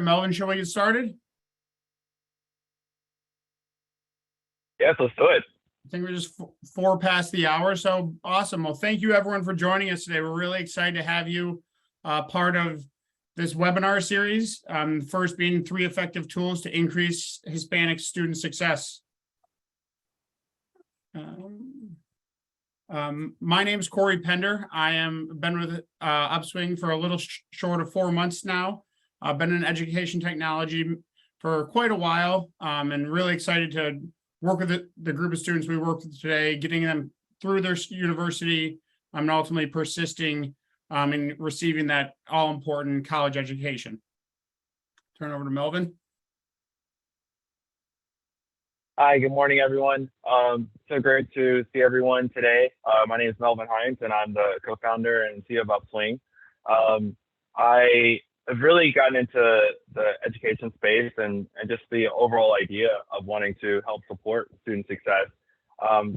Melvin, shall we get started? Yes, let's do it. I think we're just 4 past the hour, so awesome. Well, thank you everyone for joining us today. We're really excited to have you part of this webinar series. First being 3 effective tools to increase Hispanic student success. My name is Corey Pender. I am been with Upswing for a little short of 4 months now. I've been in education technology for quite a while, and really excited to work with the group of students we work with today, getting them through their university, and ultimately persisting in receiving that all-important college education. Turn over to Melvin. Hi, good morning, everyone. So great to see everyone today. My name is Melvin Hines, and I'm the co-founder and CEO of Upswing. I have really gotten into the education space and just the overall idea of wanting to help support student success.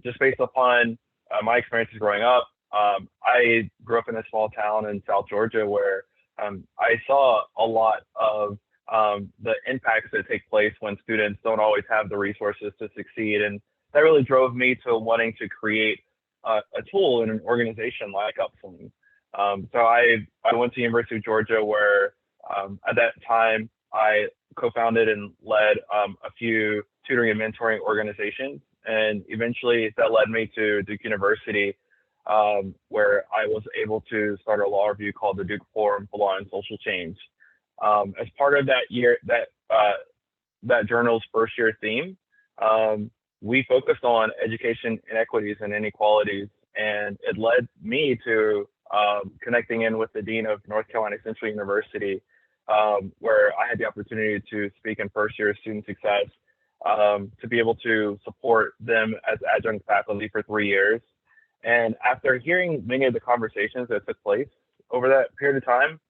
Just based upon my experiences growing up, I grew up in a small town in South Georgia where I saw a lot of the impacts that take place when students don't always have the resources to succeed. And that really drove me to wanting to create a tool in an organization like Upswing. So I went to University of Georgia where at that time I co-founded and led a few tutoring and mentoring organizations. And eventually that led me to Duke University, where I was able to start a law review called the Duke Forum for Law and Social Change. As part of that year, that journal's first year theme, we focused on education inequities and inequalities, and it led me to connecting in with the dean of North Carolina Central University, where I had the opportunity to speak in first year student success, to be able to support them as adjunct faculty for 3 years. And after hearing many of the conversations that took place over that period of time,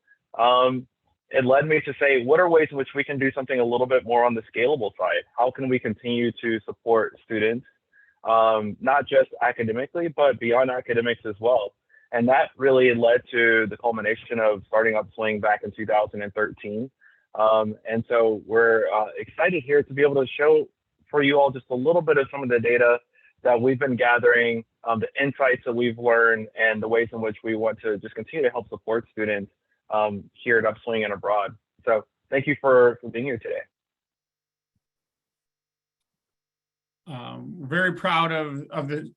it led me to say, what are ways in which we can do something a little bit more on the scalable side? How can we continue to support students, not just academically, but beyond academics as well? And that really led to the culmination of starting Upswing back in 2013. And so we're excited here to be able to show for you all just a little bit of some of the data that we've been gathering, the insights that we've learned, and the ways in which we want to just continue to help support students here at Upswing and abroad. So thank you for being here today. Very proud of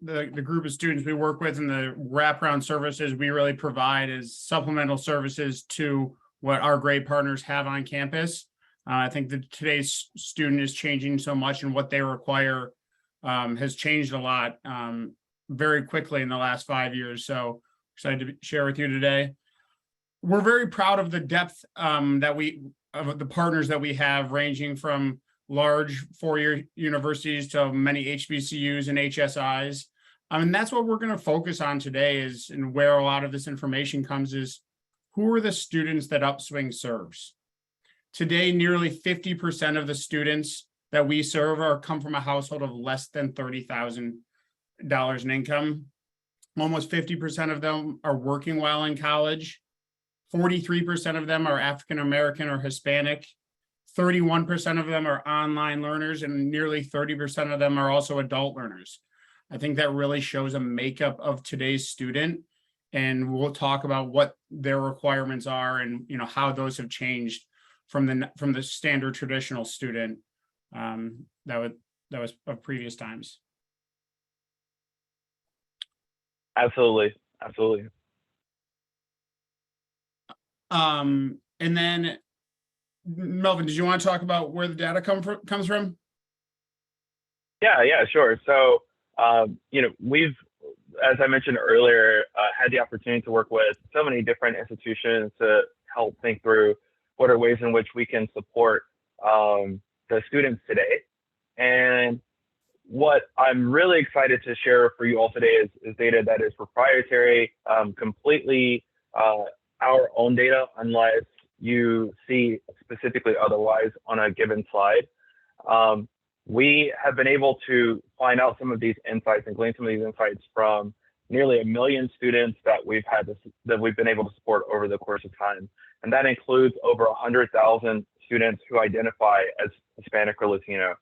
the group of students we work with and the wraparound services we really provide as supplemental services to what our great partners have on campus. I think that today's student is changing so much, and what they require has changed a lot very quickly in the last 5 years. So excited to share with you today. We're very proud of the depth of the partners that we have, ranging from large 4-year universities to many HBCUs and HSIs. And that's what we're going to focus on today, is, and where a lot of this information comes, is who are the students that Upswing serves. Today, nearly 50% of the students that we serve come from a household of less than $30,000 in income. Almost 50% of them are working while in college. 43% of them are African American or Hispanic. 31% of them are online learners, and nearly 30% of them are also adult learners. I think that really shows a makeup of today's student, and we'll talk about what their requirements are and how those have changed from the standard traditional student that was of previous times. Absolutely. And then, Melvin, did you want to talk about where the data comes from? Yeah, sure. So, we've, as I mentioned earlier, had the opportunity to work with so many different institutions to help think through what are ways in which we can support the students today. And what I'm really excited to share for you all today is data that is proprietary, completely our own data, unless you see specifically otherwise on a given slide. We have been able to find out some of these insights and glean some of these insights from nearly 1 million students that we've been able to support over the course of time. And that includes over 100,000 students who identify as Hispanic or Latino.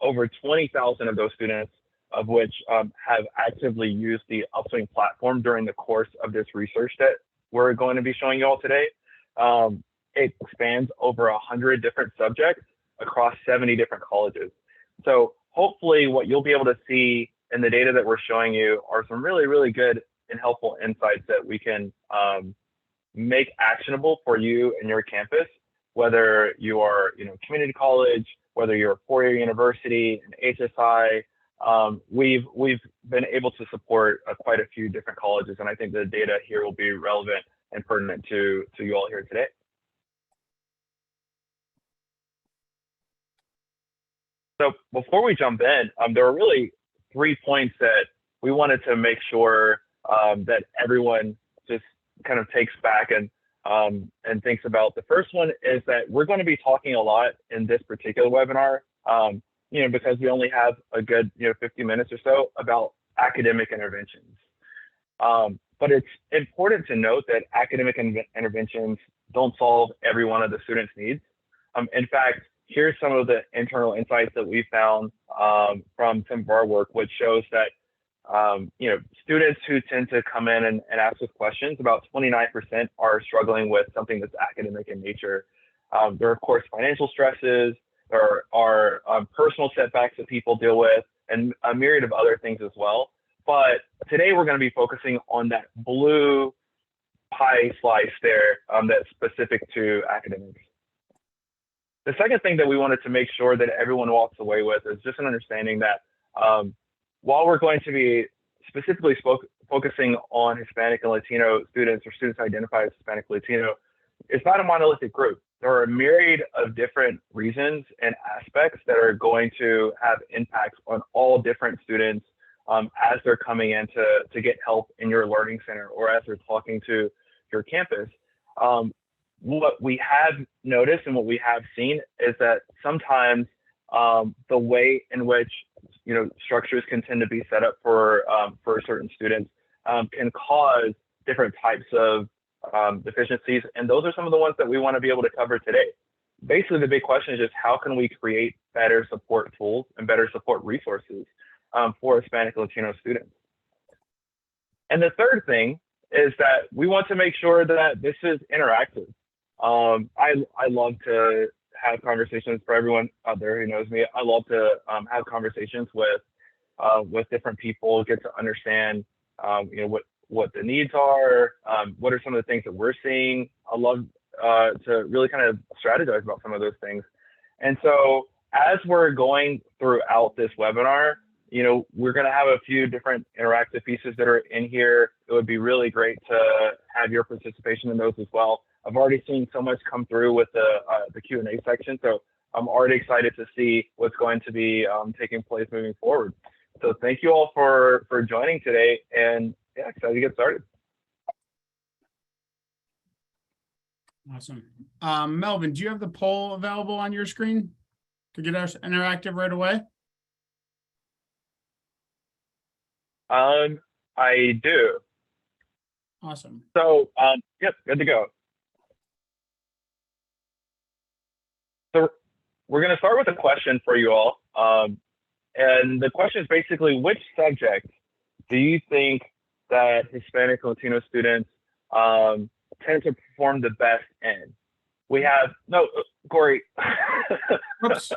Over 20,000 of those students, of which have actively used the Upswing platform during the course of this research that we're going to be showing you all today. It spans over 100 different subjects across 70 different colleges. So hopefully what you'll be able to see in the data that we're showing you are some really, really good and helpful insights that we can make actionable for you and your campus, whether you are, community college, whether you're a four-year university, an HSI. We've been able to support quite a few different colleges, and I think the data here will be relevant and pertinent to you all here today. So before we jump in, there are really 3 points that we wanted to make sure that everyone just kind of takes back and thinks about. The first one is that we're going to be talking a lot in this particular webinar, because we only have a good 50 minutes or so about academic interventions. But it's important to note that academic interventions don't solve every one of the students' needs. In fact, here's some of the internal insights that we found from some of our work, which shows that students who tend to come in and ask us questions, about 29% are struggling with something that's academic in nature. There are, of course, financial stresses, there are personal setbacks that people deal with, and a myriad of other things as well. But today we're going to be focusing on that blue pie slice there that's specific to academics. The second thing that we wanted to make sure that everyone walks away with is just an understanding that while we're going to be specifically focusing on Hispanic and Latino students, or students identified as Hispanic Latino, it's not a monolithic group. There are a myriad of different reasons and aspects that are going to have impacts on all different students as they're coming in to get help in your learning center, or as they're talking to your campus. What we have noticed and what we have seen is that sometimes the way in which structures can tend to be set up for certain students can cause different types of deficiencies, and those are some of the ones that we want to be able to cover today. Basically, the big question is just how can we create better support tools and better support resources for Hispanic and Latino students. And the third thing is that we want to make sure that this is interactive. I love to have conversations. For everyone out there who knows me, I love to have conversations with different people, get to understand what the needs are, what are some of the things that we're seeing. I love to really kind of strategize about some of those things. And so as we're going throughout this webinar, we're going to have a few different interactive pieces that are in here. It would be really great to have your participation in those as well. I've already seen so much come through with the Q&A section, so I'm already excited to see what's going to be taking place moving forward. So thank you all for joining today, and yeah, excited to get started. Awesome. Melvin, do you have the poll available on your screen to get us interactive right away? I do. Awesome. So, yep, good to go. So we're going to start with a question for you all. And the question is basically, which subject do you think that Hispanic and Latino students tend to perform the best in? We have, no, Corey. Oops.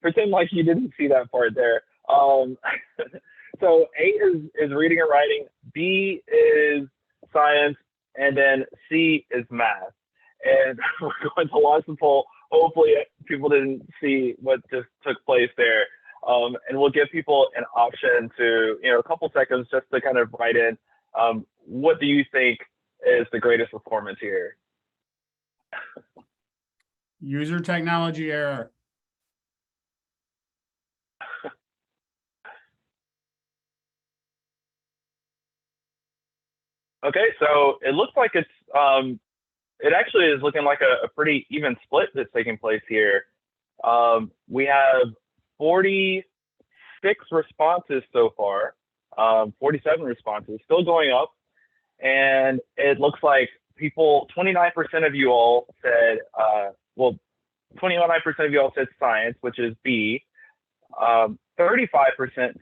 Pretend like you didn't see that part there. So A is reading and writing, B is science, and then C is math. And we're going to launch the poll. Hopefully people didn't see what just took place there. And we'll give people an option to, a couple seconds just to kind of write in, what do you think is the greatest performance here? User technology error. Okay, so it looks like it's, it actually is looking like a pretty even split that's taking place here. We have 46 responses so far, 47 responses, still going up. And it looks like people, 29% of you all said, 29% of you all said science, which is B. 35%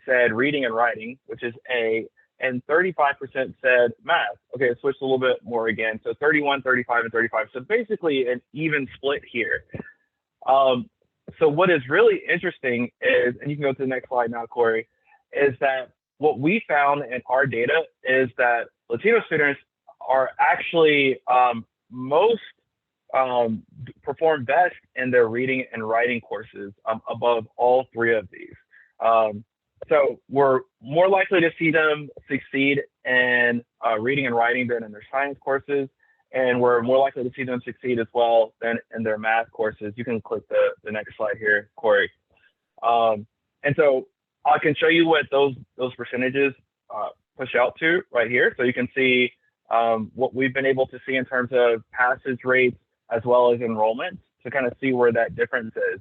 said reading and writing, which is A, and 35% said math. Okay, it switched a little bit more again. So 31, 35, and 35. So basically an even split here. So what is really interesting is, and you can go to the next slide now, Corey, is that what we found in our data is that Latino students are actually most perform best in their reading and writing courses above all three of these. So we're more likely to see them succeed in reading and writing than in their science courses, and we're more likely to see them succeed as well than in their math courses. You can click the next slide here, Corey. And so I can show you what those percentages push out to right here. So you can see what we've been able to see in terms of passage rates as well as enrollment to kind of see where that difference is.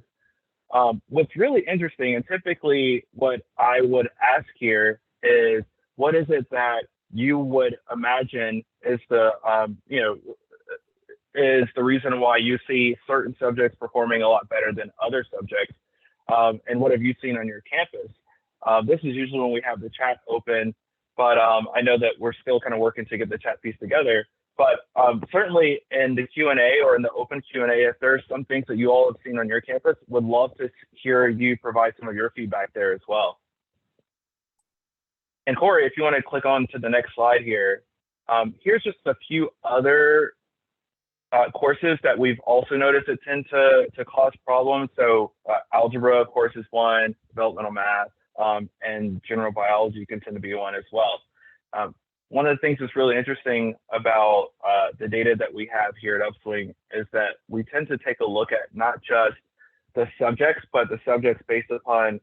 What's really interesting, and typically what I would ask here is, what is it that you would imagine is the is the reason why you see certain subjects performing a lot better than other subjects, and what have you seen on your campus? This is usually when we have the chat open, but I know that we're still kind of working to get the chat piece together. But certainly in the Q&A or in the open Q&A, if there's some things that you all have seen on your campus, would love to hear you provide some of your feedback there as well. And Corey, if you want to click on to the next slide here, here's just a few other courses that we've also noticed that tend to cause problems. So algebra, of course, is one, developmental math, and general biology can tend to be one as well. One of the things that's really interesting about the data that we have here at Upswing is that we tend to take a look at not just the subjects, but the subjects based upon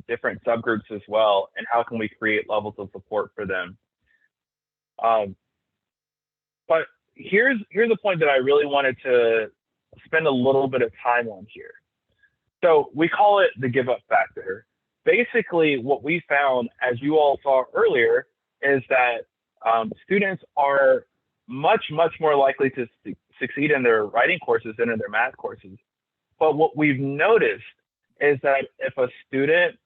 different subgroups as well, and how can we create levels of support for them. But here's a point that I really wanted to spend a little bit of time on here. So we call it the give up factor. Basically, what we found, as you all saw earlier, is that students are much more likely to succeed in their writing courses than in their math courses. But what we've noticed is that if a student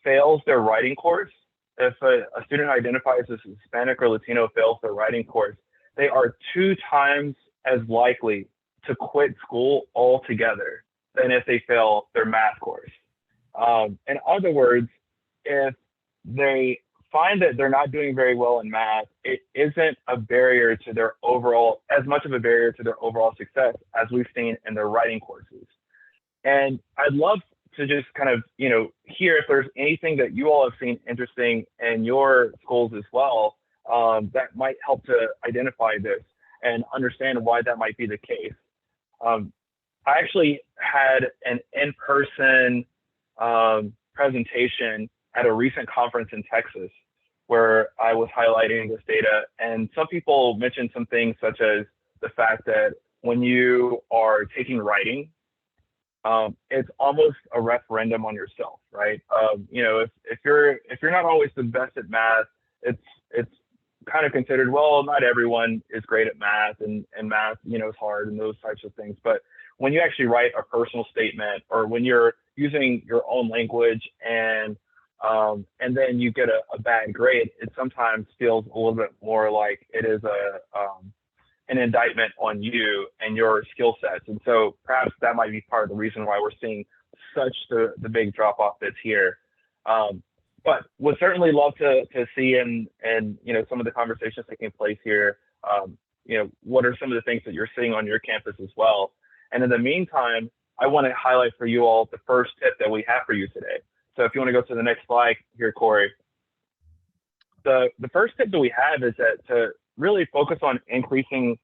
fails their writing course, if a student identifies as Hispanic or Latino fails their writing course, they are 2 times as likely to quit school altogether than if they fail their math course. In other words, if they find that they're not doing very well in math, it isn't a barrier to their overall, as much of a barrier to their overall success as we've seen in their writing courses. And I'd love to just kind of, hear if there's anything that you all have seen interesting in your schools as well, that might help to identify this and understand why that might be the case. I actually had an in-person presentation at a recent conference in Texas where I was highlighting this data, and some people mentioned some things such as the fact that when you are taking writing, it's almost a referendum on yourself, right? If you're not always the best at math, it's kind of considered, well, not everyone is great at math, and math, is hard and those types of things. But when you actually write a personal statement, or when you're using your own language and then you get a bad grade, it sometimes feels a little bit more like it is an indictment on you and your skill sets. And so perhaps that might be part of the reason why we're seeing such the big drop off that's here. But would certainly love to see in some of the conversations taking place here, what are some of the things that you're seeing on your campus as well. And in the meantime, I want to highlight for you all the first tip that we have for you today. So if you want to go to the next slide here, Corey. The first tip that we have is that to really focus on increasing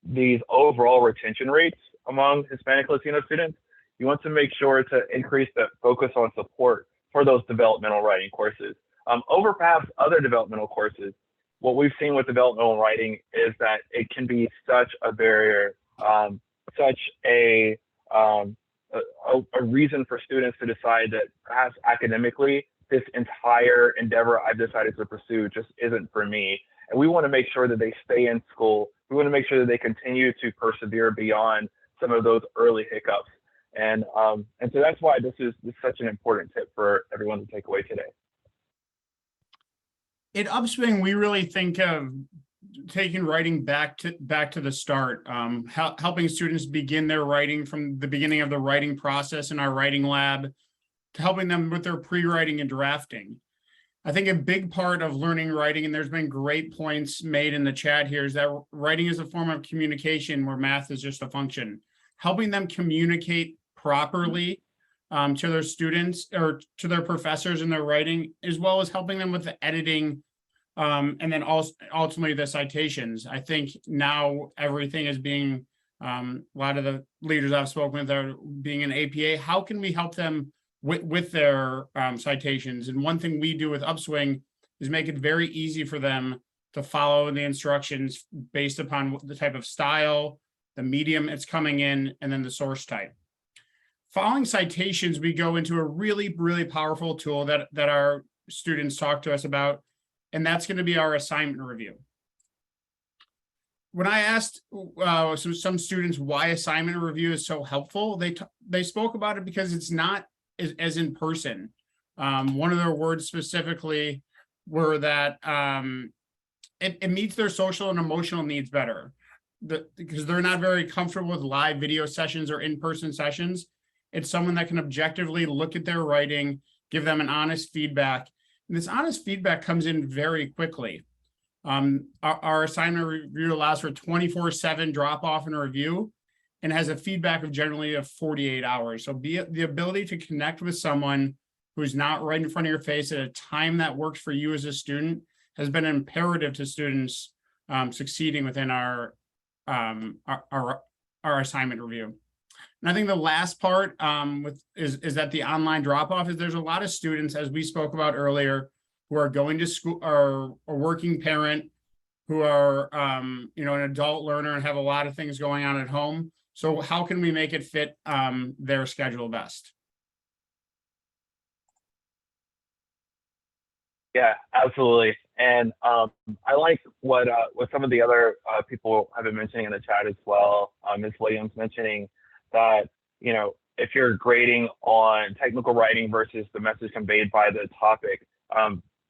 these overall retention rates among Hispanic Latino students, you want to make sure to increase the focus on support for those developmental writing courses. Over perhaps other developmental courses, what we've seen with developmental writing is that it can be such a barrier, such a reason for students to decide that perhaps academically, this entire endeavor I've decided to pursue just isn't for me. And we want to make sure that they stay in school we want to make sure that they continue to persevere beyond some of those early hiccups. And so that's why this is such an important tip for everyone to take away today. At Upswing, we really think of taking writing back to the start, helping students begin their writing from the beginning of the writing process in our writing lab, to helping them with their pre-writing and drafting. I think a big part of learning writing, and there's been great points made in the chat here, is that writing is a form of communication where math is just a function. Helping them communicate properly to their students or to their professors in their writing, as well as helping them with the editing, and then also ultimately the citations. I think now everything is being, a lot of the leaders I've spoken with are being an APA. How can we help them with their citations? And one thing we do with Upswing is make it very easy for them to follow the instructions based upon the type of style, the medium it's coming in, and then the source type. Following citations, we go into a really, really powerful tool that our students talk to us about, and that's going to be our assignment review. When I asked some students why assignment review is so helpful, they spoke about it because it's not as in person. One of their words specifically were that it meets their social and emotional needs better, because they're not very comfortable with live video sessions or in-person sessions. It's someone that can objectively look at their writing, give them an honest feedback. And this honest feedback comes in very quickly. Our assignment review allows for 24/7 drop-off and review, and has a feedback of generally 48 hours. So the ability to connect with someone who's not right in front of your face at a time that works for you as a student has been imperative to students succeeding within our assignment review. And I think the last part is that the online drop-off is there's a lot of students, as we spoke about earlier, who are going to school, are a working parent, who are an adult learner and have a lot of things going on at home. So how can we make it fit their schedule best? Yeah, absolutely. And I like what some of the other people have been mentioning in the chat as well. Ms. Williams mentioning that, if you're grading on technical writing versus the message conveyed by the topic,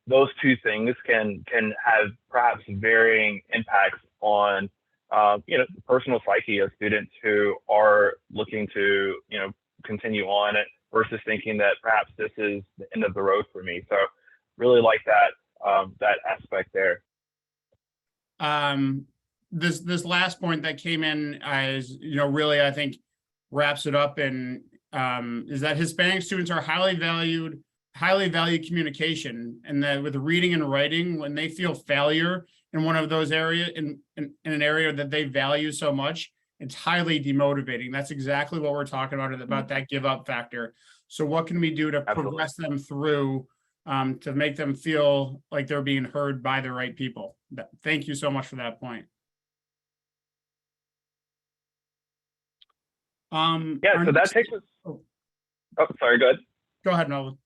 those two things can have perhaps varying impacts on the personal psyche of students who are looking to continue on it versus thinking that perhaps this is the end of the road for me. So really like that aspect there. This last point that came in is really, I think, wraps it up, and is that Hispanic students are highly value communication, and that with reading and writing, when they feel failure in one of those areas, in an area that they value so much, it's highly demotivating. That's exactly what we're talking about that give up factor. So what can we do to progress them through to make them feel like they're being heard by the right people? Thank you so much for that point. So that takes us. Oh, sorry, go ahead. Go ahead, Melvin.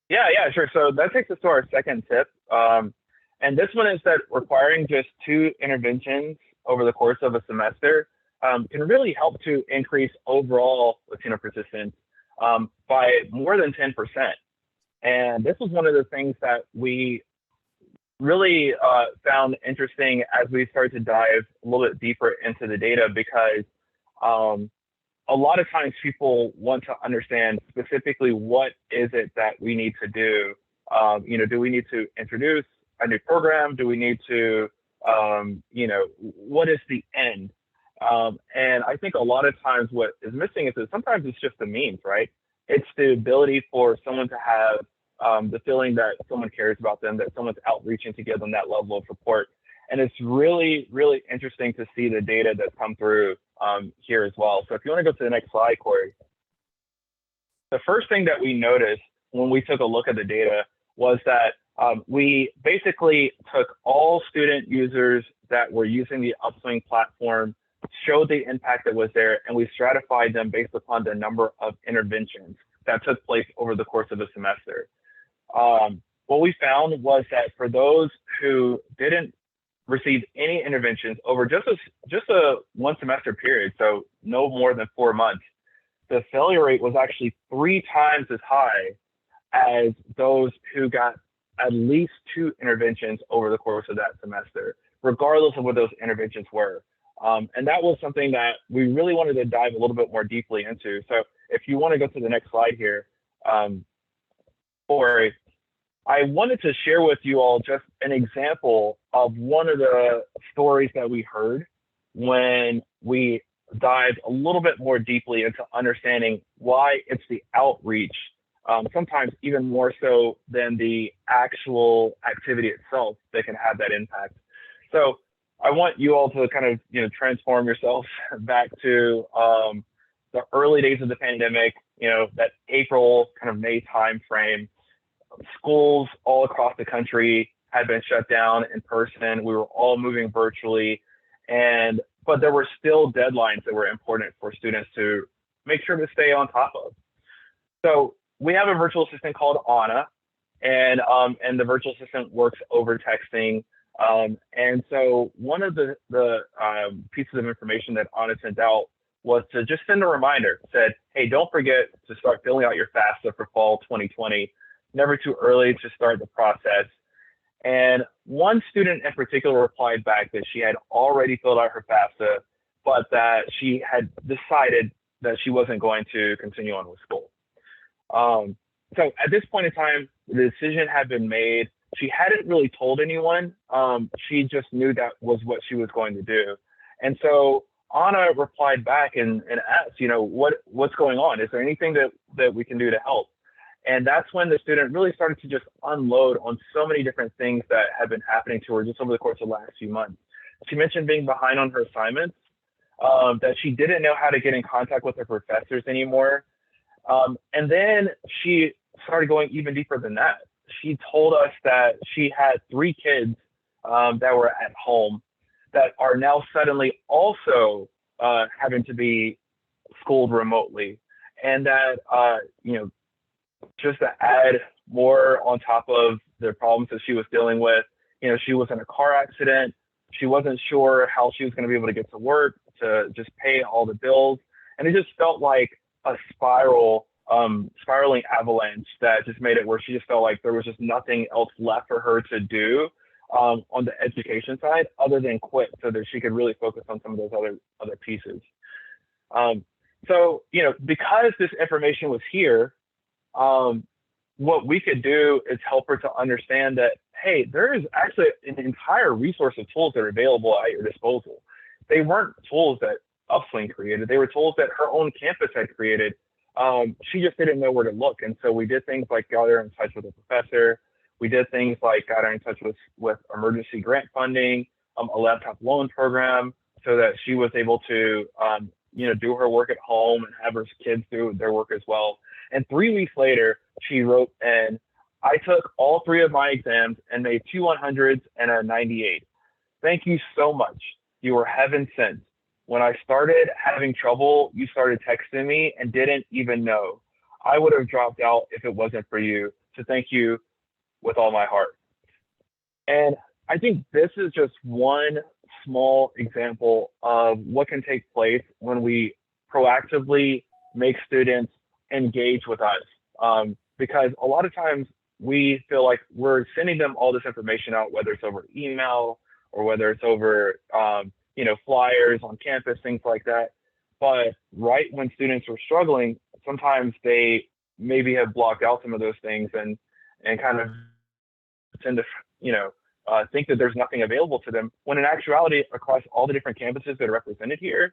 Yeah, sure. So that takes us to our second tip. And this one is that requiring just 2 interventions over the course of a semester can really help to increase overall Latino persistence by more than 10%. And this was one of the things that we really found interesting as we started to dive a little bit deeper into the data, because a lot of times people want to understand specifically what is it that we need to do. Do we need to introduce a new program? Do we need to, what is the end? And I think a lot of times what is missing is that sometimes it's just the means, right? It's the ability for someone to have the feeling that someone cares about them, that someone's outreaching to give them that level of support. And it's really, really interesting to see the data that's come through here as well. So if you want to go to the next slide, Corey. The first thing that we noticed when we took a look at the data was that we basically took all student users that were using the Upswing platform, showed the impact that was there, and we stratified them based upon the number of interventions that took place over the course of a semester. What we found was that for those who didn't received any interventions over just a 1 semester period, so no more than 4 months, the failure rate was actually 3 times as high as those who got at least 2 interventions over the course of that semester, regardless of what those interventions were. And that was something that we really wanted to dive a little bit more deeply into. So if you want to go to the next slide here, or I wanted to share with you all just an example of one of the stories that we heard when we dived a little bit more deeply into understanding why it's the outreach, sometimes even more so than the actual activity itself, that can have that impact. So I want you all to kind of, transform yourselves back to the early days of the pandemic, that April, kind of May time frame. Schools all across the country had been shut down in person. We were all moving virtually, but there were still deadlines that were important for students to make sure to stay on top of. So we have a virtual assistant called Anna, and the virtual assistant works over texting. And so one of the pieces of information that Anna sent out was to just send a reminder, said, hey, don't forget to start filling out your FAFSA for fall 2020. Never too early to start the process. And one student in particular replied back that she had already filled out her FAFSA, but that she had decided that she wasn't going to continue on with school. So at this point in time, the decision had been made. She hadn't really told anyone. She just knew that was what she was going to do. And so Anna replied back and asked, what's going on? Is there anything that we can do to help? And that's when the student really started to just unload on so many different things that had been happening to her just over the course of the last few months. She mentioned being behind on her assignments, that she didn't know how to get in contact with her professors anymore. And then she started going even deeper than that. She told us that she had 3 kids that were at home that are now suddenly also having to be schooled remotely. And that, just to add more on top of the problems that she was dealing with, she was in a car accident. She wasn't sure how she was going to be able to get to work, to just pay all the bills. And it just felt like a spiraling avalanche that just made it where she just felt like there was just nothing else left for her to do on the education side other than quit, so that she could really focus on some of those other pieces. So, because this information was here, what we could do is help her to understand that, hey, there is actually an entire resource of tools that are available at your disposal. They weren't tools that Upswing created. They were tools that her own campus had created. She just didn't know where to look. And so we did things like got her in touch with a professor. We did things like got her in touch with emergency grant funding, a laptop loan program, so that she was able to, do her work at home and have her kids do their work as well. And 3 weeks later, she wrote, and I took all 3 of my exams and made 2 100s and a 98. Thank you so much. You were heaven sent. When I started having trouble, you started texting me and didn't even know. I would have dropped out if it wasn't for you. So thank you with all my heart. And I think this is just one small example of what can take place when we proactively make students engage with us. Because a lot of times we feel like we're sending them all this information out, whether it's over email or whether it's over, flyers on campus, things like that. But right when students are struggling, sometimes they maybe have blocked out some of those things and kind of tend to, think that there's nothing available to them, when in actuality, across all the different campuses that are represented here,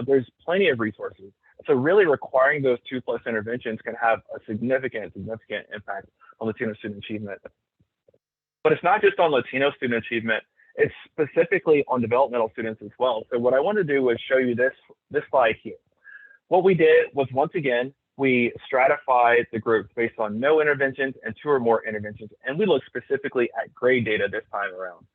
there's plenty of resources. So really requiring those 2+ interventions can have a significant impact on Latino student achievement. But it's not just on Latino student achievement, it's specifically on developmental students as well. So what I want to do is show you this slide here. What we did was, once again, we stratified the groups based on no interventions and 2 or more interventions. And we looked specifically at grade data this time around.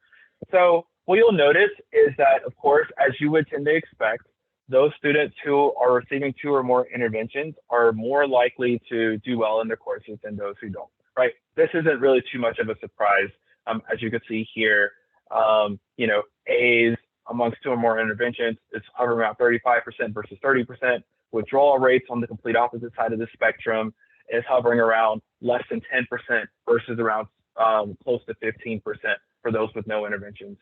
So what you'll notice is that, of course, as you would tend to expect, those students who are receiving 2 or more interventions are more likely to do well in their courses than those who don't, right? This isn't really too much of a surprise. As you can see here, A's amongst 2 or more interventions is hovering around 35% versus 30%. Withdrawal rates on the complete opposite side of the spectrum is hovering around less than 10% versus around close to 15% for those with no interventions.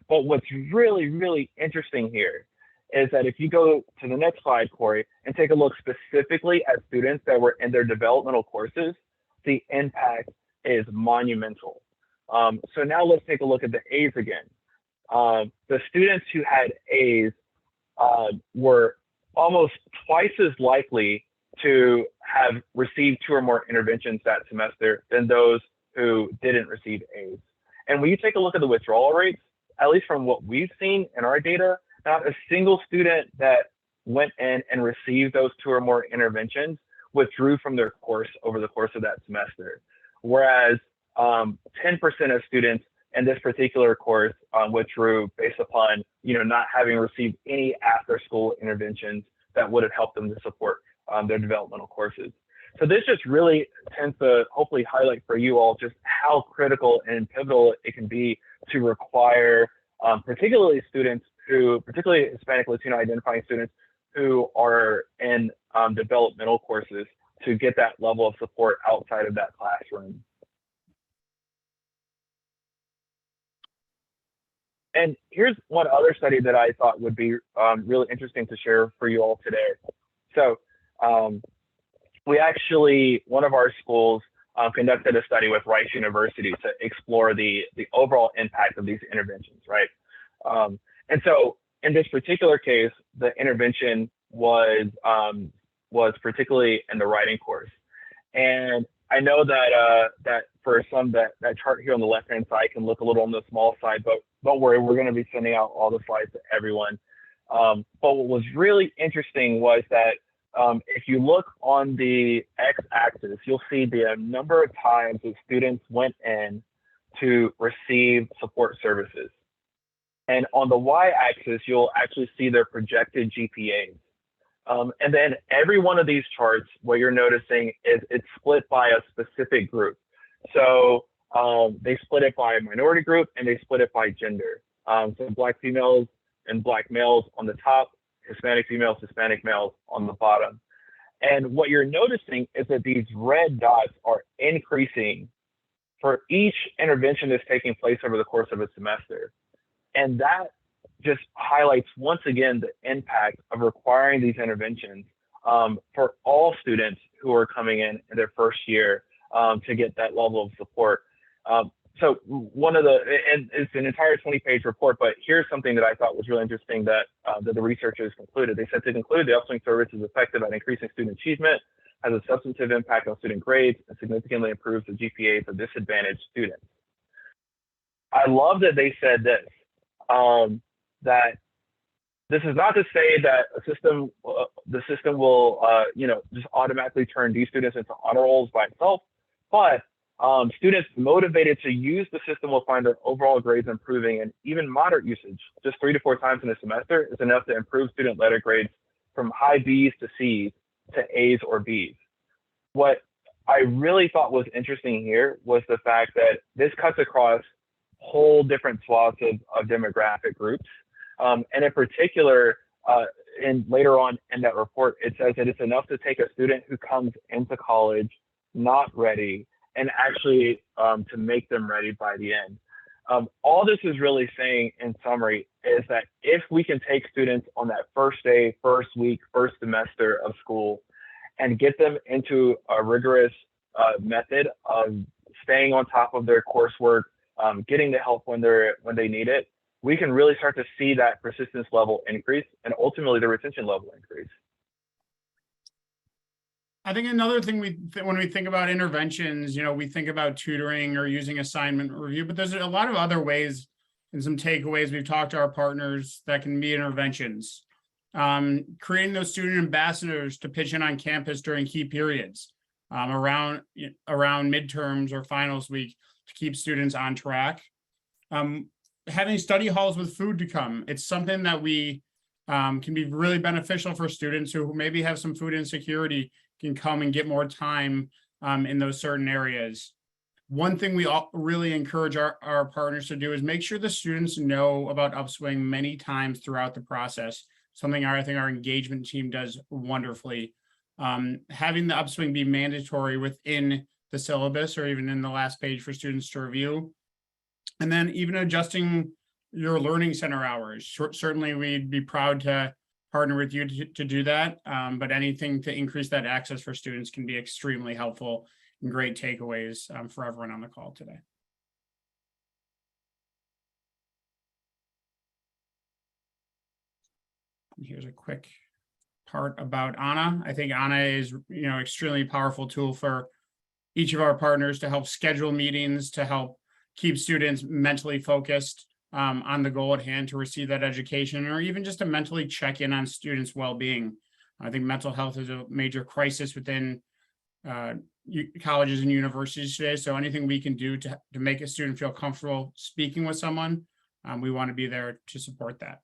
But what's really, really interesting here is that if you go to the next slide, Corey, and take a look specifically at students that were in their developmental courses, the impact is monumental. So now let's take a look at the A's again. The students who had A's were almost twice as likely to have received 2 or more interventions that semester than those who didn't receive A's. And when you take a look at the withdrawal rates, at least from what we've seen in our data, not a single student that went in and received those 2 or more interventions withdrew from their course over the course of that semester. Whereas 10% of students in this particular course withdrew based upon not having received any after-school interventions that would have helped them to support their developmental courses. So this just really tends to hopefully highlight for you all just how critical and pivotal it can be to require particularly Hispanic Latino identifying students who are in developmental courses to get that level of support outside of that classroom. And here's one other study that I thought would be really interesting to share for you all today. So one of our schools conducted a study with Rice University to explore the overall impact of these interventions, right? And so in this particular case, the intervention was particularly in the writing course. And I know that for some that chart here on the left-hand side can look a little on the small side, but don't worry, we're going to be sending out all the slides to everyone. But what was really interesting was that if you look on the x-axis, you'll see the number of times that students went in to receive support services. And on the y-axis, you'll actually see their projected GPAs. And then every one of these charts, what you're noticing is it's split by a specific group. So they split it by minority group and they split it by gender. So Black females and Black males on the top, Hispanic females, Hispanic males on the bottom. And what you're noticing is that these red dots are increasing for each intervention that's taking place over the course of a semester. And that just highlights once again the impact of requiring these interventions for all students who are coming in their first year to get that level of support. So and it's an entire 20-page report, but here's something that I thought was really interesting that the researchers concluded. They said to conclude, the Upswing service is effective at increasing student achievement, has a substantive impact on student grades, and significantly improves the GPAs of disadvantaged students. I love that they said this, that this is not to say that the system will just automatically turn these students into honor rolls by itself, but students motivated to use the system will find their overall grades improving, and even moderate usage, just 3 to 4 times in a semester, is enough to improve student letter grades from high B's to C's to A's or B's. What I really thought was interesting here was the fact that this cuts across whole different swaths of demographic groups. And in particular, and later on in that report, it says that it's enough to take a student who comes into college not ready and actually to make them ready by the end. All this is really saying in summary is that if we can take students on that first day, first week, first semester of school and get them into a rigorous method of staying on top of their coursework, getting the help when they need it, we can really start to see that persistence level increase and ultimately the retention level increase. I think another thing when we think about interventions, we think about tutoring or using assignment review, but there's a lot of other ways and some takeaways we've talked to our partners that can be interventions. Creating those student ambassadors to pitch in on campus during key periods, around midterms or finals week to keep students on track. Having study halls with food to come. It's something that we can be really beneficial for students who maybe have some food insecurity, can come and get more time in those certain areas. One thing we all really encourage our partners to do is make sure the students know about Upswing many times throughout the process. Something I think our engagement team does wonderfully. Having the Upswing be mandatory within the syllabus or even in the last page for students to review. And then even adjusting your learning center hours. Certainly we'd be proud to partner with you to do that. But anything to increase that access for students can be extremely helpful and great takeaways for everyone on the call today. And here's a quick part about Anna. I think Anna is, extremely powerful tool for each of our partners to help schedule meetings, to help keep students mentally focused on the goal at hand to receive that education, or even just to mentally check in on students' well-being. I think mental health is a major crisis within colleges and universities today. So anything we can do to make a student feel comfortable speaking with someone, we want to be there to support that.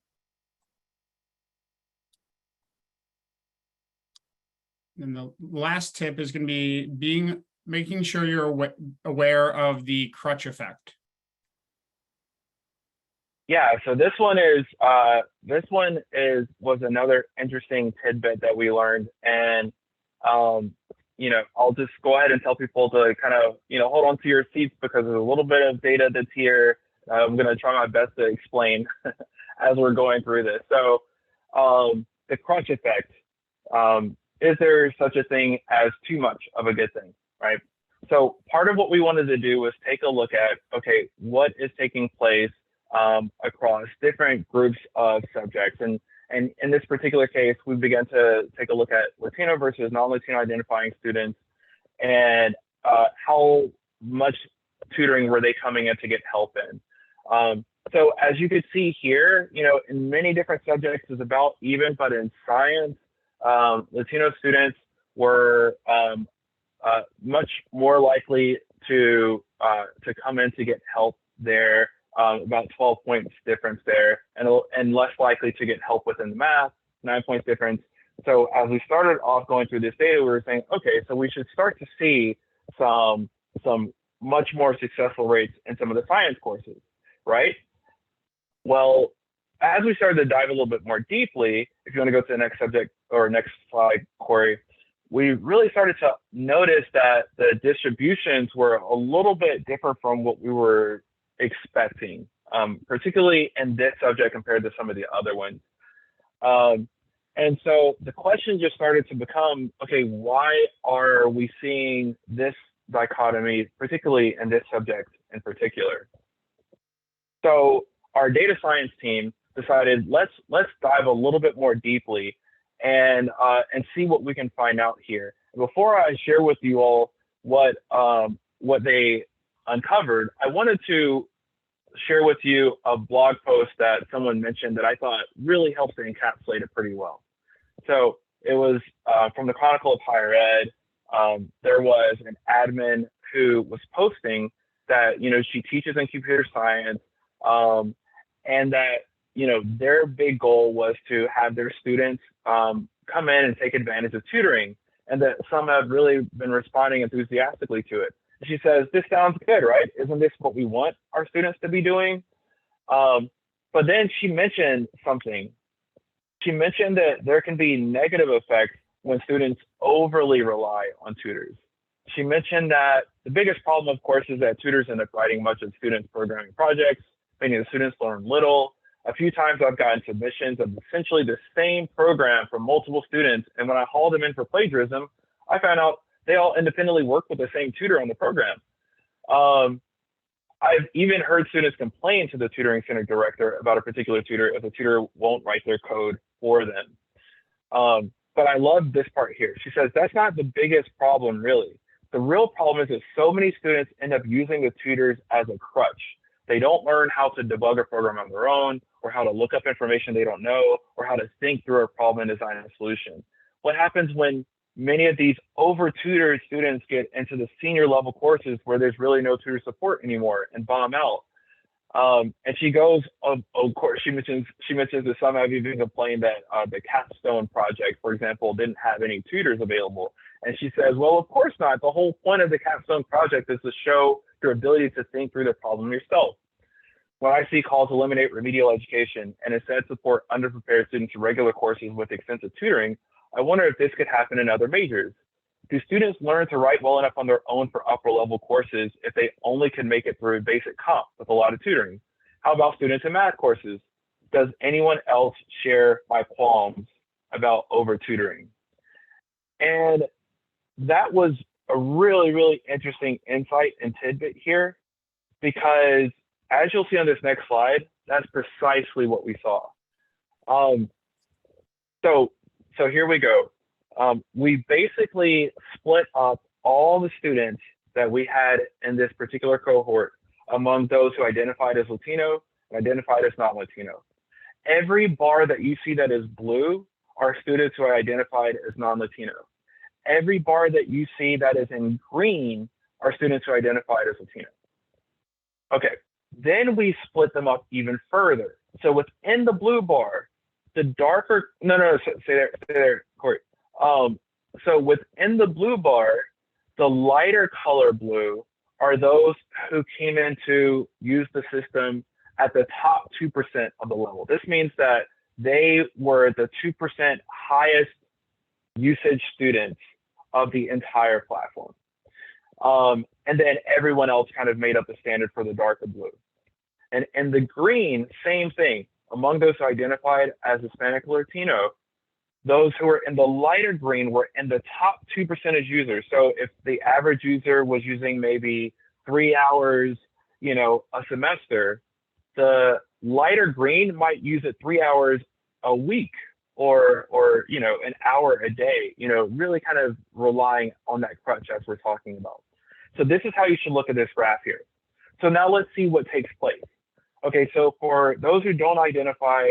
And the last tip is going to be making sure you're aware of the crutch effect. Yeah, so this one was another interesting tidbit that we learned, and I'll just go ahead and tell people to kind of hold on to your seats because there's a little bit of data that's here. I'm going to try my best to explain as we're going through this. So the crutch effect, is there such a thing as too much of a good thing, right? So part of what we wanted to do was take a look at, okay, what is taking place across different groups of subjects. And in this particular case, we began to take a look at Latino versus non-Latino identifying students and how much tutoring were they coming in to get help in. So as you could see here, in many different subjects is about even, but in science, Latino students were much more likely to come in to get help there. About 12 points difference there, and less likely to get help within the math, 9 points difference. So as we started off going through this data, we were saying, okay, so we should start to see some much more successful rates in some of the science courses, right? Well, as we started to dive a little bit more deeply, if you want to go to the next subject or next slide, Corey, we really started to notice that the distributions were a little bit different from what we were expecting, particularly in this subject compared to some of the other ones. And so the question just started to become, okay, why are we seeing this dichotomy, particularly in this subject in particular? So our data science team decided, let's dive a little bit more deeply and see what we can find out here. Before I share with you all what they uncovered, I wanted to share with you a blog post that someone mentioned that I thought really helps to encapsulate it pretty well. So it was from the Chronicle of Higher Ed. There was an admin who was posting that, she teaches in computer science, and that, their big goal was to have their students come in and take advantage of tutoring, and that some have really been responding enthusiastically to it. She says, this sounds good, right? Isn't this what we want our students to be doing? But then she mentioned something. She mentioned that there can be negative effects when students overly rely on tutors. She mentioned that the biggest problem, of course, is that tutors end up writing much of students' programming projects, meaning the students learn little. A few times I've gotten submissions of essentially the same program from multiple students, and when I hauled them in for plagiarism, I found out they all independently work with the same tutor on the program. I've even heard students complain to the tutoring center director about a particular tutor if the tutor won't write their code for them. But I love this part here. She says, that's not the biggest problem, really. The real problem is that so many students end up using the tutors as a crutch. They don't learn how to debug a program on their own, or how to look up information they don't know, or how to think through a problem and design a solution. What happens when many of these over-tutored students get into the senior level courses where there's really no tutor support anymore and bomb out? And she goes, of course, she mentions that some have even complained that the capstone project, for example, didn't have any tutors available. And she says, well, of course not. The whole point of the capstone project is to show your ability to think through the problem yourself. When I see calls to eliminate remedial education and instead support underprepared students in regular courses with extensive tutoring, I wonder if this could happen in other majors. Do students learn to write well enough on their own for upper level courses if they only can make it through basic comp with a lot of tutoring? How about students in math courses? Does anyone else share my qualms about over tutoring? And that was a really, really interesting insight and tidbit here, because as you'll see on this next slide, that's precisely what we saw. So here we go. We basically split up all the students that we had in this particular cohort among those who identified as Latino and identified as not Latino. Every bar that you see that is blue are students who are identified as non-Latino. Every bar that you see that is in green are students who are identified as Latino. Okay, then we split them up even further. So within the blue bar, the darker, stay there, Corey. So within the blue bar, the lighter color blue are those who came in to use the system at the top 2% of the level. This means that they were the 2% highest usage students of the entire platform. And then everyone else kind of made up the standard for the darker blue. And in the green, same thing. Among those who identified as Hispanic or Latino, those who were in the lighter green were in the top 2% users. So if the average user was using maybe 3 hours, a semester, the lighter green might use it 3 hours a week or an hour a day, really kind of relying on that crutch as we're talking about. So this is how you should look at this graph here. So now let's see what takes place. Okay, so for those who don't identify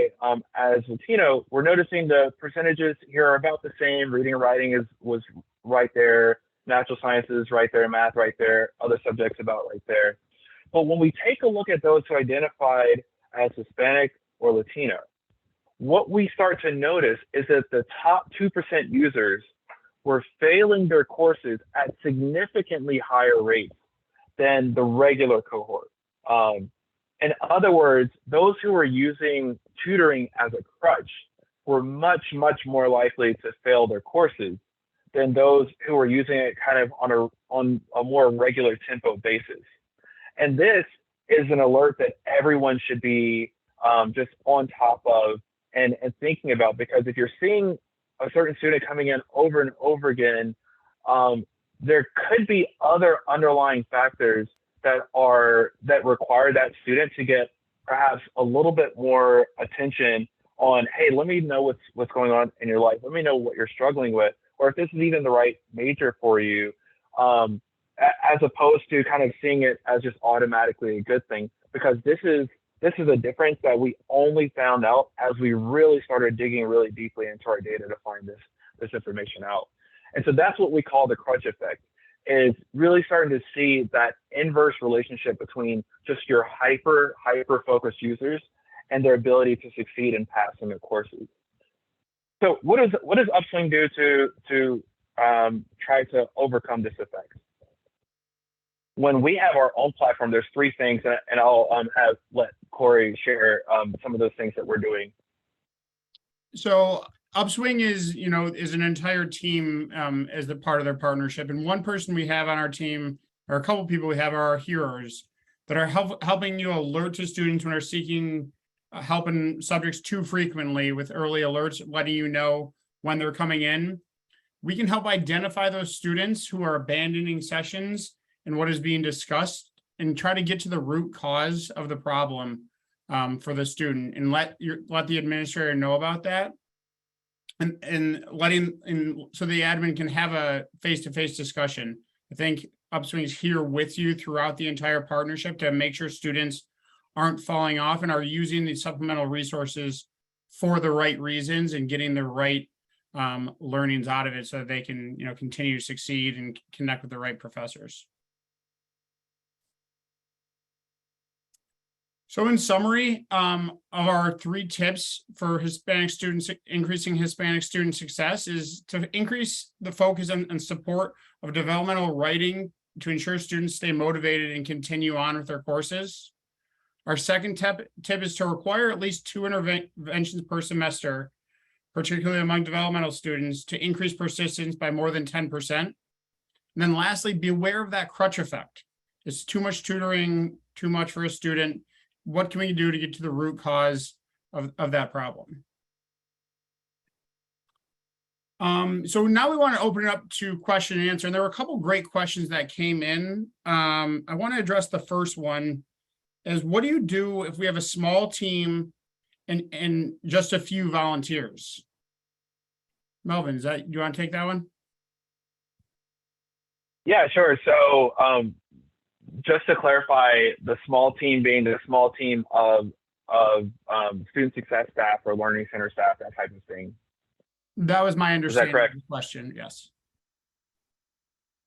as Latino, we're noticing the percentages here are about the same. Reading and writing was right there, natural sciences right there, math right there, other subjects about right there. But when we take a look at those who identified as Hispanic or Latino, what we start to notice is that the top 2% users were failing their courses at significantly higher rates than the regular cohort. In other words, those who were using tutoring as a crutch were much, much more likely to fail their courses than those who were using it kind of on a more regular tempo basis. And this is an alert that everyone should be just on top of and thinking about, because if you're seeing a certain student coming in over and over again, there could be other underlying factors that require that student to get perhaps a little bit more attention on, hey, let me know what's going on in your life. Let me know what you're struggling with, or if this is even the right major for you, as opposed to kind of seeing it as just automatically a good thing. Because this is a difference that we only found out as we really started digging really deeply into our data to find this information out. And so that's what we call the crutch effect, is really starting to see that inverse relationship between just your hyper focused users and their ability to succeed and pass in their courses. So what does Upswing do to try to overcome this effect? When we have our own platform, there's 3 things, and I'll let Corey share some of those things that we're doing. So Upswing is an entire team as the part of their partnership. And one person we have on our team, or a couple of people we have, are our heroes that are helping you alert to students when they're seeking help in subjects too frequently, with early alerts, letting you know when they're coming in. We can help identify those students who are abandoning sessions and what is being discussed, and try to get to the root cause of the problem for the student, and let the administrator know about that. And so the admin can have a face-to-face discussion. I think Upswing is here with you throughout the entire partnership to make sure students aren't falling off and are using the supplemental resources for the right reasons and getting the right learnings out of it, so that they can continue to succeed and connect with the right professors. So in summary, of our 3 tips for Hispanic students, increasing Hispanic student success is to increase the focus and support of developmental writing to ensure students stay motivated and continue on with their courses. Our second tip is to require at least 2 interventions per semester, particularly among developmental students, to increase persistence by more than 10%. And then lastly, beware of that crutch effect. Is too much tutoring too much for a student? What can we do to get to the root cause of that problem? So now we want to open it up to question and answer. And there were a couple great questions that came in. I want to address the first one is, what do you do if we have a small team and just a few volunteers? Melvin, do you want to take that one? Yeah, sure. So just to clarify, the small team being the small team of student success staff or learning center staff, that type of thing. That was my understanding correct? of the question. Yes.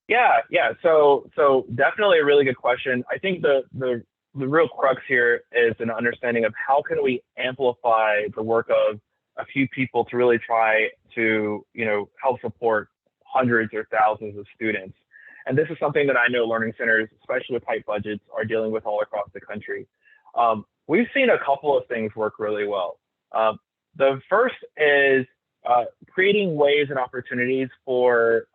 Yeah. So definitely a really good question. I think the real crux here is an understanding of how can we amplify the work of a few people to really try to, help support hundreds or thousands of students. And this is something that I know learning centers, especially with tight budgets, are dealing with all across the country. We've seen a couple of things work really well. The first is creating ways and opportunities for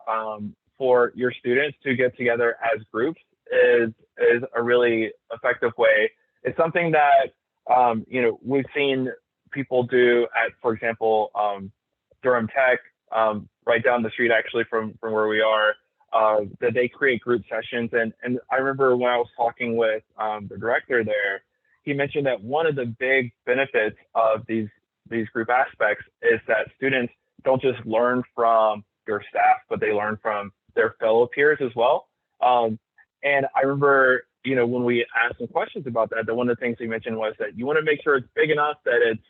your students to get together as groups is a really effective way. It's something that we've seen people do at, for example, Durham Tech, right down the street actually from where we are. That they create group sessions. And I remember when I was talking with the director there, he mentioned that one of the big benefits of these group aspects is that students don't just learn from your staff, but they learn from their fellow peers as well. And I remember, when we asked some questions about that, one of the things he mentioned was that you want to make sure it's big enough that it's,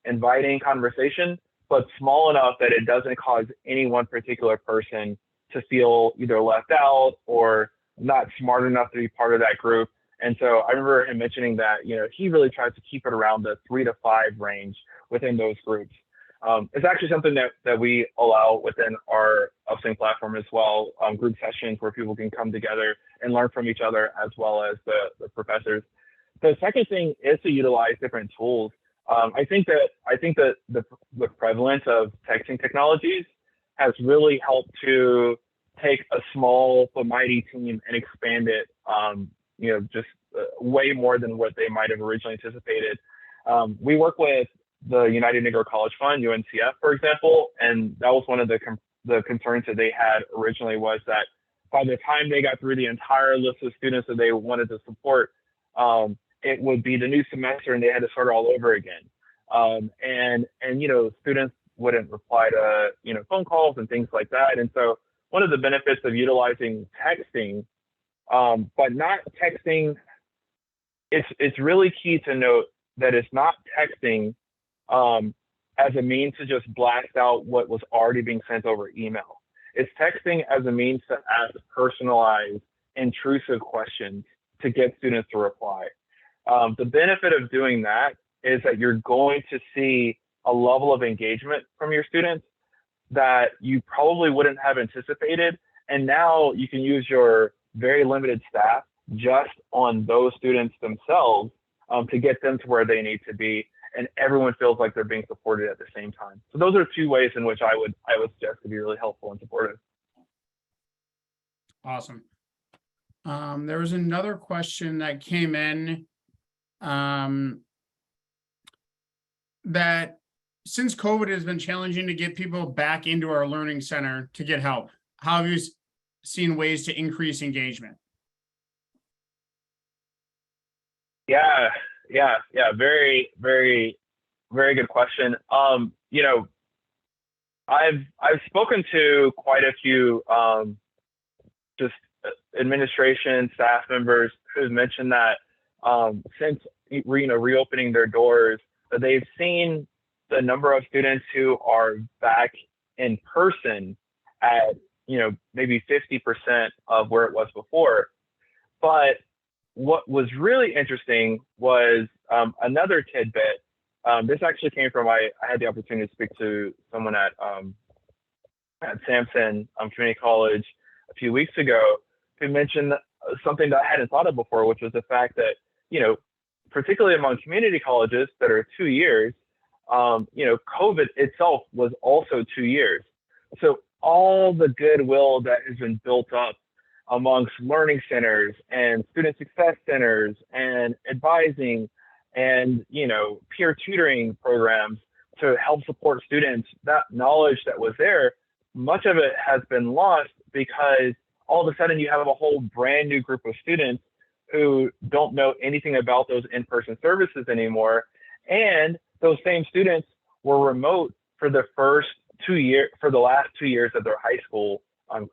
inviting conversation, but small enough that it doesn't cause any one particular person to feel either left out or not smart enough to be part of that group. And so I remember him mentioning that, he really tries to keep it around the 3 to 5 range within those groups. It's actually something that we allow within our Upswing platform as well, group sessions where people can come together and learn from each other as well as the professors. The second thing is to utilize different tools. I think that the prevalence of texting technologies has really helped to take a small but mighty team and expand it, just way more than what they might have originally anticipated. We work with the United Negro College Fund, UNCF, for example, and that was one of the concerns that they had originally, was that by the time they got through the entire list of students that they wanted to support, it would be the new semester and they had to start all over again. And students wouldn't reply to, phone calls and things like that. And so one of the benefits of utilizing texting, but not texting, it's really key to note that it's not texting as a means to just blast out what was already being sent over email. It's texting as a means to ask personalized, intrusive questions to get students to reply. The benefit of doing that is that you're going to see a level of engagement from your students that you probably wouldn't have anticipated. And now you can use your very limited staff just on those students themselves to get them to where they need to be. And everyone feels like they're being supported at the same time. So those are 2 ways in which I would suggest to be really helpful and supportive. Awesome. There was another question that came in that since COVID has been challenging to get people back into our learning center to get help, how have you seen ways to increase engagement? Yeah. Very, very, very good question. I've spoken to quite a few just administration staff members who've mentioned that since reopening their doors, they've seen the number of students who are back in person at maybe 50% of where it was before, but what was really interesting was another tidbit. This actually came from I had the opportunity to speak to someone at Sampson Community College a few weeks ago who mentioned something that I hadn't thought of before, which was the fact that, particularly among community colleges that are 2 years, COVID itself was also 2 years. So all the goodwill that has been built up amongst learning centers and student success centers and advising and, peer tutoring programs to help support students, that knowledge that was there, much of it has been lost because all of a sudden you have a whole brand new group of students who don't know anything about those in-person services anymore. And those same students were remote for the last 2 years of their high school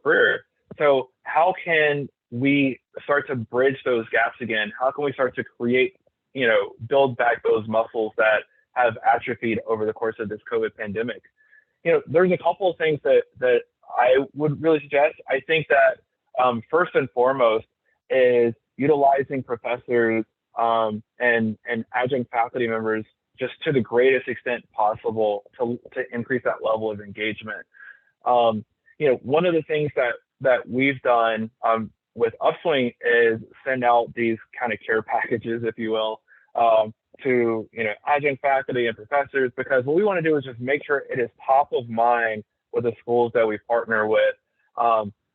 career. So how can we start to bridge those gaps again? How can we start to create, build back those muscles that have atrophied over the course of this COVID pandemic? There's a couple of things that I would really suggest. I think that first and foremost is utilizing professors and adjunct faculty members just to the greatest extent possible to increase that level of engagement. One of the things that we've done with Upswing is send out these kind of care packages, if you will, to adjunct faculty and professors, because what we want to do is just make sure it is top of mind with the schools that we partner with,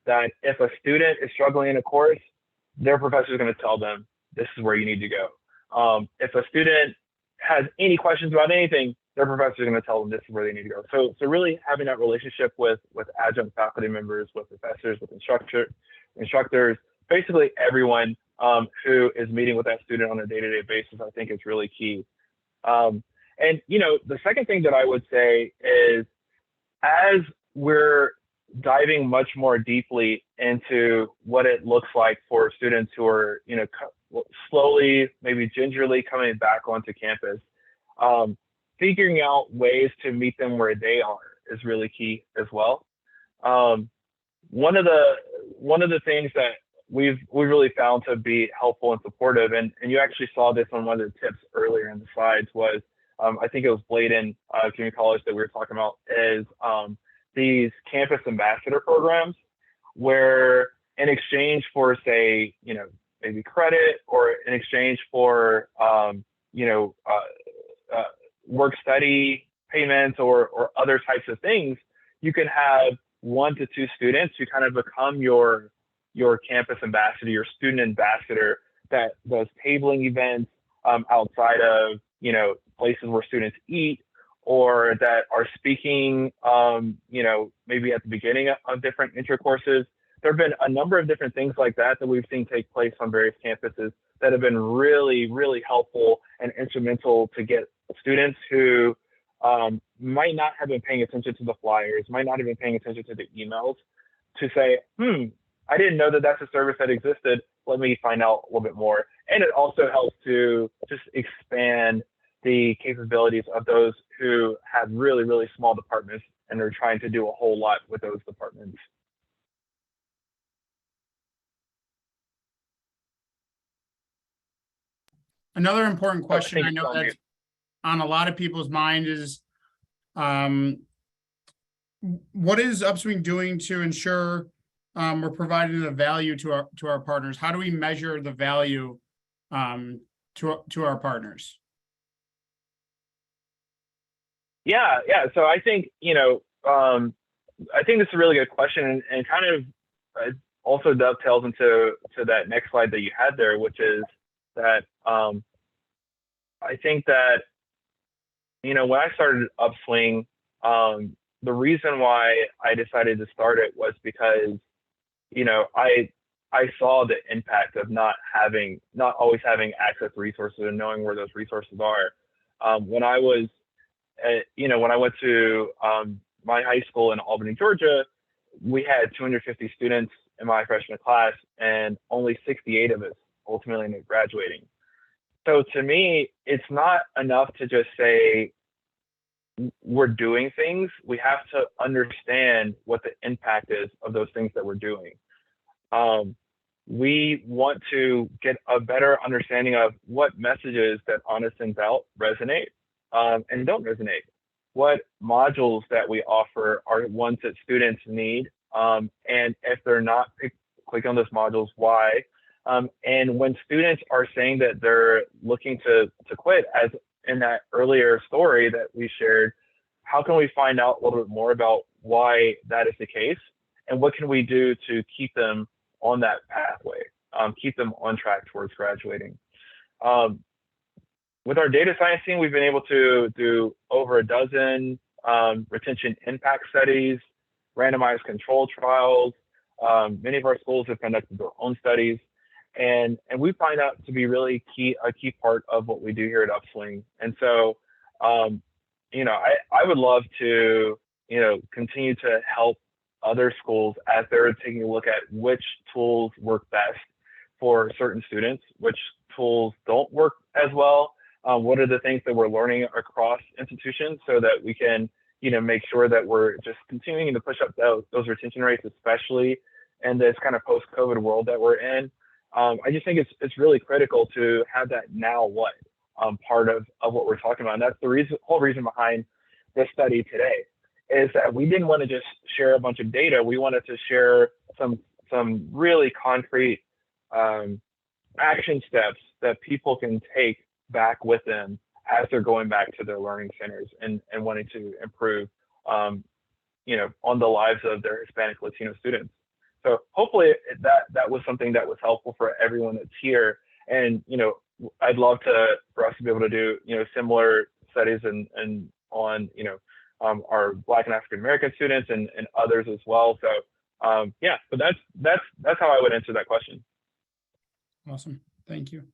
that if a student is struggling in a course, their professor is going to tell them, this is where you need to go. If a student has any questions about anything, their professor is going to tell them this is where they need to go. So really having that relationship with adjunct faculty members, with professors, with instructors, basically everyone who is meeting with that student on a day-to-day basis, I think is really key. And the second thing that I would say is, as we're diving much more deeply into what it looks like for students who are, slowly, maybe gingerly coming back onto campus, figuring out ways to meet them where they are is really key as well. One of the things that we've really found to be helpful and supportive, and you actually saw this on one of the tips earlier in the slides, was I think it was Bladen Community College that we were talking about, is these campus ambassador programs, where in exchange for, say, maybe credit, or in exchange for work study payments or other types of things, you can have 1 to 2 students who kind of become your campus ambassador, your student ambassador, that does tabling events outside of places where students eat, or that are speaking maybe at the beginning of different intro courses. There have been a number of different things like that we've seen take place on various campuses that have been really, really helpful and instrumental to get students who might not have been paying attention to the flyers, might not have been paying attention to the emails, to say, I didn't know that that's a service that existed. Let me find out a little bit more. And it also helps to just expand the capabilities of those who have really, really small departments and are trying to do a whole lot with those departments. Another important question I know that's on a lot of people's mind is, what is Upswing doing to ensure we're providing the value to our partners? How do we measure the value to our partners? Yeah. So I think I think this is a really good question, and kind of also dovetails into that next slide that you had there, which is that I think that when I started Upswing, the reason why I decided to start it was because I saw the impact of not always having access to resources and knowing where those resources are. When I was when I went to my high school in Albany, Georgia, we had 250 students in my freshman class, and only 68 of us ultimately ended up graduating. So to me, it's not enough to just say we're doing things. We have to understand what the impact is of those things that we're doing. we want to get a better understanding of what messages that Anna sends out resonate and don't resonate. What modules that we offer are ones that students need, and if they're not click on those modules, why? And when students are saying that they're looking to quit, as in that earlier story that we shared, how can we find out a little bit more about why that is the case, and what can we do to keep them on that pathway, keep them on track towards graduating? With our data science team, we've been able to do over a dozen retention impact studies, randomized control trials. Many of our schools have conducted their own studies, and we find that to be really a key part of what we do here at Upswing. And so, I would love to, continue to help other schools as they're taking a look at which tools work best for certain students, which tools don't work as well. What are the things that we're learning across institutions so that we can, make sure that we're just continuing to push up those retention rates, especially in this kind of post-COVID world that we're in. I just think it's really critical to have that now what part of what we're talking about. And that's the whole reason behind this study today, is that we didn't want to just share a bunch of data. We wanted to share some really concrete action steps that people can take back with them as they're going back to their learning centers and wanting to improve, on the lives of their Hispanic Latino students. So hopefully that was something that was helpful for everyone that's here. And, I'd love for us to be able to do, similar studies and on, our Black and African American students and others as well. So but that's how I would answer that question. Awesome. Thank you.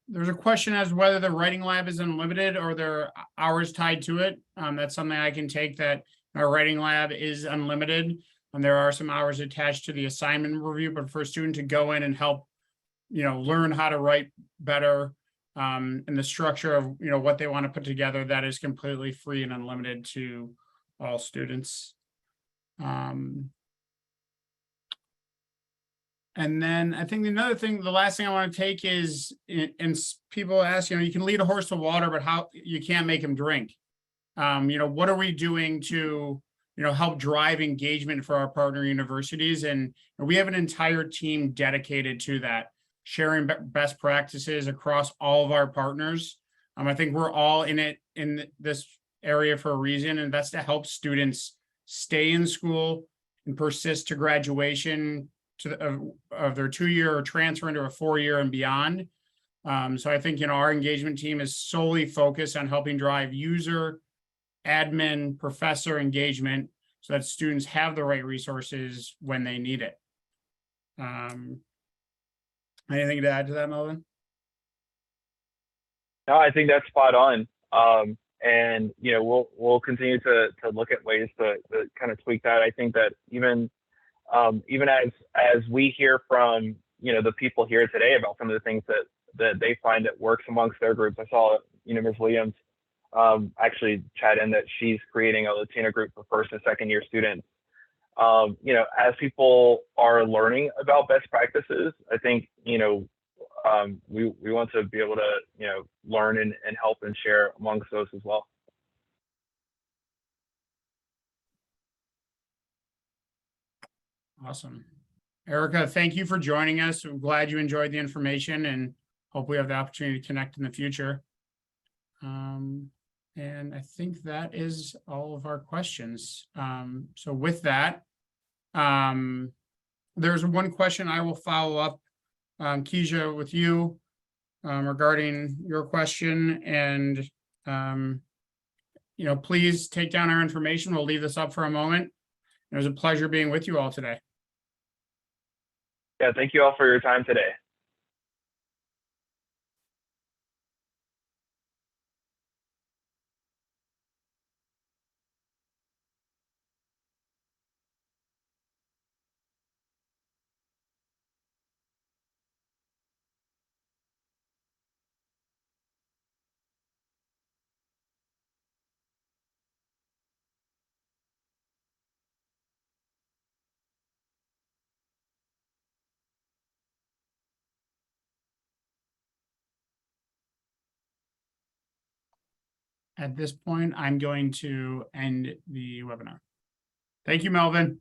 There's a question as to whether the writing lab is unlimited or there are hours tied to it. That's something I can take, that our writing lab is unlimited. And there are some hours attached to the assignment review, but for a student to go in and help, learn how to write better, and the structure of, what they want to put together, that is completely free and unlimited to all students. And then I think the last thing I want to take is, and people ask, you can lead a horse to water, but how you can't make him drink. What are we doing to, help drive engagement for our partner universities? And we have an entire team dedicated to that, sharing best practices across all of our partners. I think we're all in this area for a reason, and that's to help students stay in school and persist to graduation of their 2-year or transfer into a 4-year and beyond. So I think, our engagement team is solely focused on helping drive user, admin, professor engagement so that students have the right resources when they need it. Anything to add to that, Melvin? No, I think that's spot on. And we'll continue to look at ways to kind of tweak that. I think that even as we hear from the people here today about some of the things that they find that works amongst their groups. I saw Ms. Williams actually chat in that she's creating a Latino group for first and second year students. As people are learning about best practices, I think we want to be able to learn and help and share amongst those as well. Awesome. Erica, thank you for joining us. I'm glad you enjoyed the information and hope we have the opportunity to connect in the future. And I think that is all of our questions. So with that, there's one question I will follow up, Keisha, with you regarding your question. And, please take down our information. We'll leave this up for a moment. It was a pleasure being with you all today. Yeah, thank you all for your time today. at this point, I'm going to end the webinar. Thank you, Melvin.